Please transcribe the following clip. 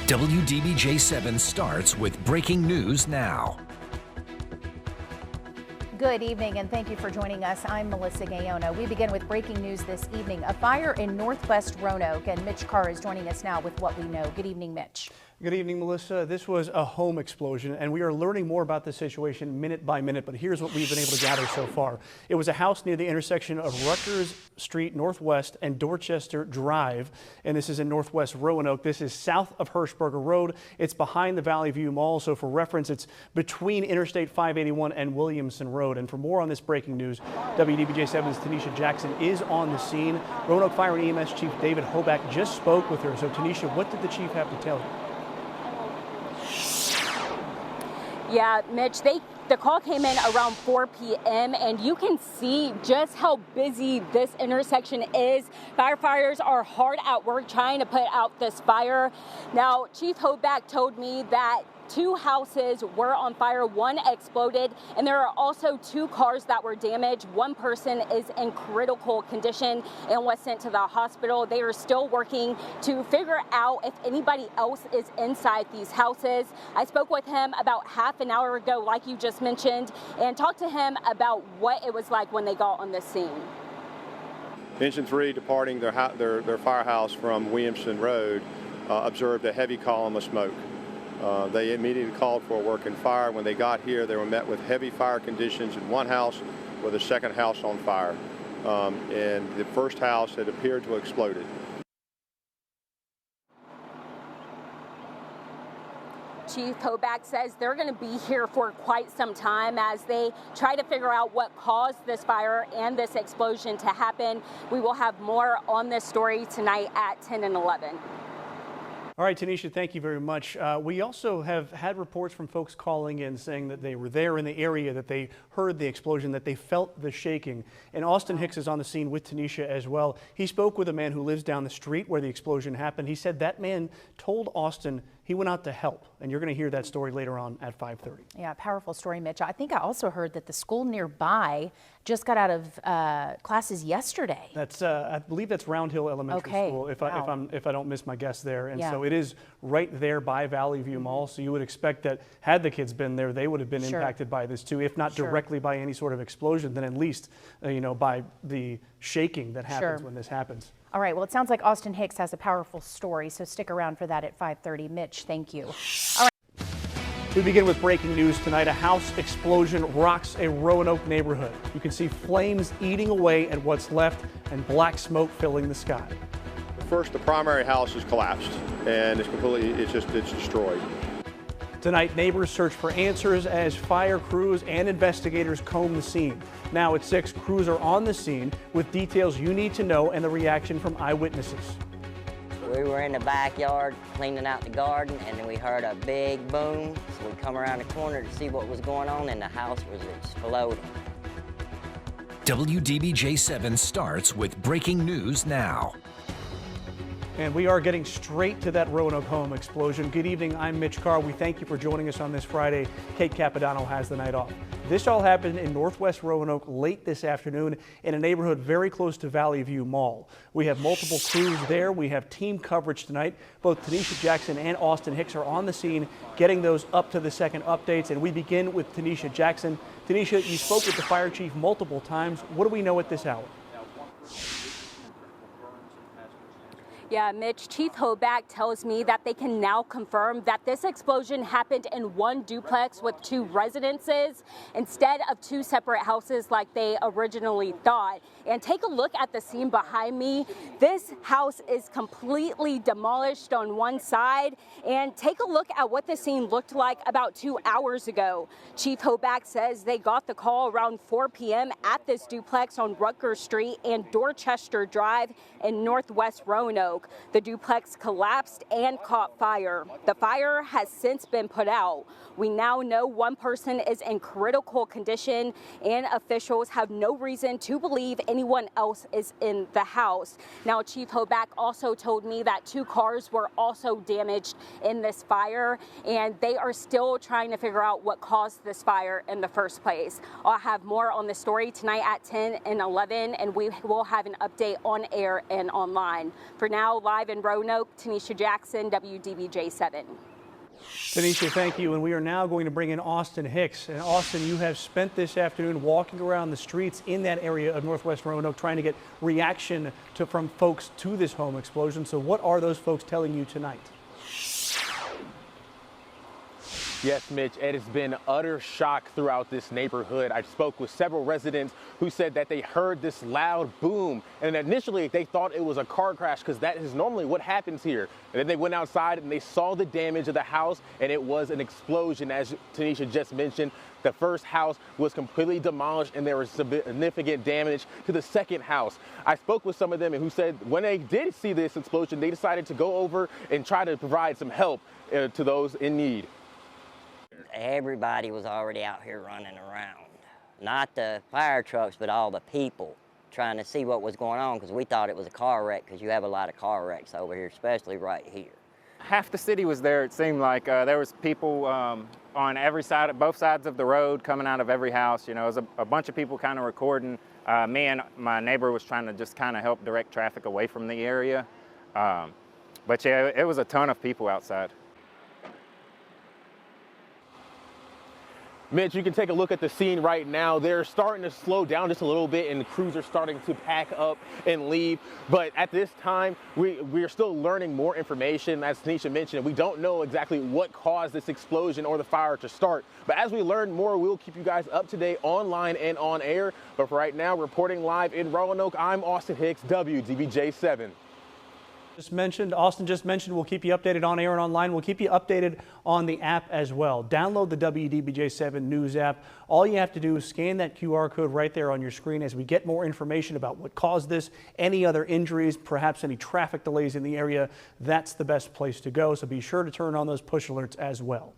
WDBJ7 starts with breaking news now. Good evening and thank you for joining us. I'm Melissa Gaona. We begin with breaking news this evening. A fire in Northwest Roanoke, and Mitch Carr is joining us now with what we know. Good evening, Mitch. Good evening, Melissa. This was a home explosion, and we are learning more about the situation minute by minute, but here's what we've been able to gather so far. It was a house near the intersection of Rutgers Street Northwest and Dorchester Drive, and this is in Northwest Roanoke. This is south of Hirschberger Road. It's behind the Valley View Mall, so for reference, it's between Interstate 581 and Williamson Road. And for more on this breaking news, WDBJ7's Tynisha Jackson is on the scene. Roanoke Fire and EMS Chief David Hoback just spoke with her. So, Tynisha, what did the chief have to tell you? Yeah, Mitch, the call came in around 4 p.m. and you can see just how busy this intersection is. Firefighters are hard at work trying to put out this fire. Now, Chief Hoback told me that 2 houses were on fire, 1 exploded, and there are also 2 cars that were damaged. 1 person is in critical condition and was sent to the hospital. They are still working to figure out if anybody else is inside these houses. I spoke with him about half an hour ago, like you just mentioned, and talked to him about what it was like when they got on the scene. Engine 3 departing their firehouse from Williamson Road observed a heavy column of smoke. They immediately called for a working fire. When they got here, they were met with heavy fire conditions in one house with a second house on fire. And the first house had appeared to have exploded. Chief Hoback says they're going to be here for quite some time as they try to figure out what caused this fire and this explosion to happen. We will have more on this story tonight at 10 and 11. All right, Tynisha, thank you very much. We also have had reports from folks calling in saying that they were there in the area, that they heard the explosion, that they felt the shaking. And Austin Hicks is on the scene with Tynisha as well. He spoke with a man who lives down the street where the explosion happened. He said that man told Austin he went out to help, and you're going to hear that story later on at 5:30. Yeah, powerful story, Mitch. I think I also heard that the school nearby just got out of classes yesterday. That's I believe that's Round Hill Elementary School, if I don't miss my guess there. And so it is right there by Valley View Mall. So you would expect that had the kids been there, they would have been impacted by this too, if not directly by any sort of explosion, then at least by the shaking that happens when this happens. All right, well, it sounds like Austin Hicks has a powerful story, so stick around for that at 5:30. Mitch, thank you. All right. We begin with breaking news tonight. A house explosion rocks a Roanoke neighborhood. You can see flames eating away at what's left and black smoke filling the sky. First, the primary house is collapsed and it's destroyed. Tonight, neighbors search for answers as fire crews and investigators comb the scene. Now at 6, crews are on the scene with details you need to know and the reaction from eyewitnesses. We were in the backyard cleaning out the garden, and then we heard a big boom. So we come around the corner to see what was going on, and the house was exploding. WDBJ7 starts with breaking news now. And we are getting straight to that Roanoke home explosion. Good evening, I'm Mitch Carr. We thank you for joining us on this Friday. Kate Capodanno has the night off. This all happened in Northwest Roanoke late this afternoon in a neighborhood very close to Valley View Mall. We have multiple crews there. We have team coverage tonight. Both Tynisha Jackson and Austin Hicks are on the scene getting those up to the second updates. And we begin with Tynisha Jackson. Tynisha, you spoke with the fire chief multiple times. What do we know at this hour? Yeah, Mitch, Chief Hoback tells me that they can now confirm that this explosion happened in one duplex with 2 residences instead of 2 separate houses like they originally thought. And take a look at the scene behind me. This house is completely demolished on one side. And take a look at what the scene looked like about 2 hours ago. Chief Hoback says they got the call around 4 p.m. at this duplex on Rutgers Street and Dorchester Drive in Northwest Roanoke. The duplex collapsed and caught fire. The fire has since been put out. We now know 1 person is in critical condition, and officials have no reason to believe anyone else is in the house. Now, Chief Hoback also told me that 2 cars were also damaged in this fire, and they are still trying to figure out what caused this fire in the first place. I'll have more on the story tonight at 10 and 11, and we will have an update on air and online. For now, now live in Roanoke, Tynisha Jackson, WDBJ7. Tanisha, thank you. And we are now going to bring in Austin Hicks. And Austin, you have spent this afternoon walking around the streets in that area of Northwest Roanoke trying to get reaction from folks to this home explosion. So what are those folks telling you tonight? Yes, Mitch, it has been utter shock throughout this neighborhood. I spoke with several residents who said that they heard this loud boom, and initially they thought it was a car crash because that is normally what happens here. And then they went outside and they saw the damage of the house, and it was an explosion. As Tanisha just mentioned, the first house was completely demolished and there was significant damage to the second house. I spoke with some of them who said when they did see this explosion, they decided to go over and try to provide some help to those in need. Everybody was already out here running around. Not the fire trucks, but all the people trying to see what was going on, because we thought it was a car wreck, because you have a lot of car wrecks over here, especially right here. Half the city was there. It seemed like there was people on every side, both sides of the road, coming out of every house. You know, it was a bunch of people kind of recording. Me and my neighbor was trying to just kind of help direct traffic away from the area. But yeah, it was a ton of people outside. Mitch, you can take a look at the scene right now. They're starting to slow down just a little bit and the crews are starting to pack up and leave. But at this time, we are still learning more information. As Tanisha mentioned, we don't know exactly what caused this explosion or the fire to start. But as we learn more, we'll keep you guys up to date online and on air. But for right now, reporting live in Roanoke, I'm Austin Hicks, WDBJ7. Austin just mentioned we'll keep you updated on air and online. We'll keep you updated on the app as well. Download the WDBJ7 News app. All you have to do is scan that QR code right there on your screen as we get more information about what caused this, any other injuries, perhaps any traffic delays in the area. That's the best place to go. So be sure to turn on those push alerts as well.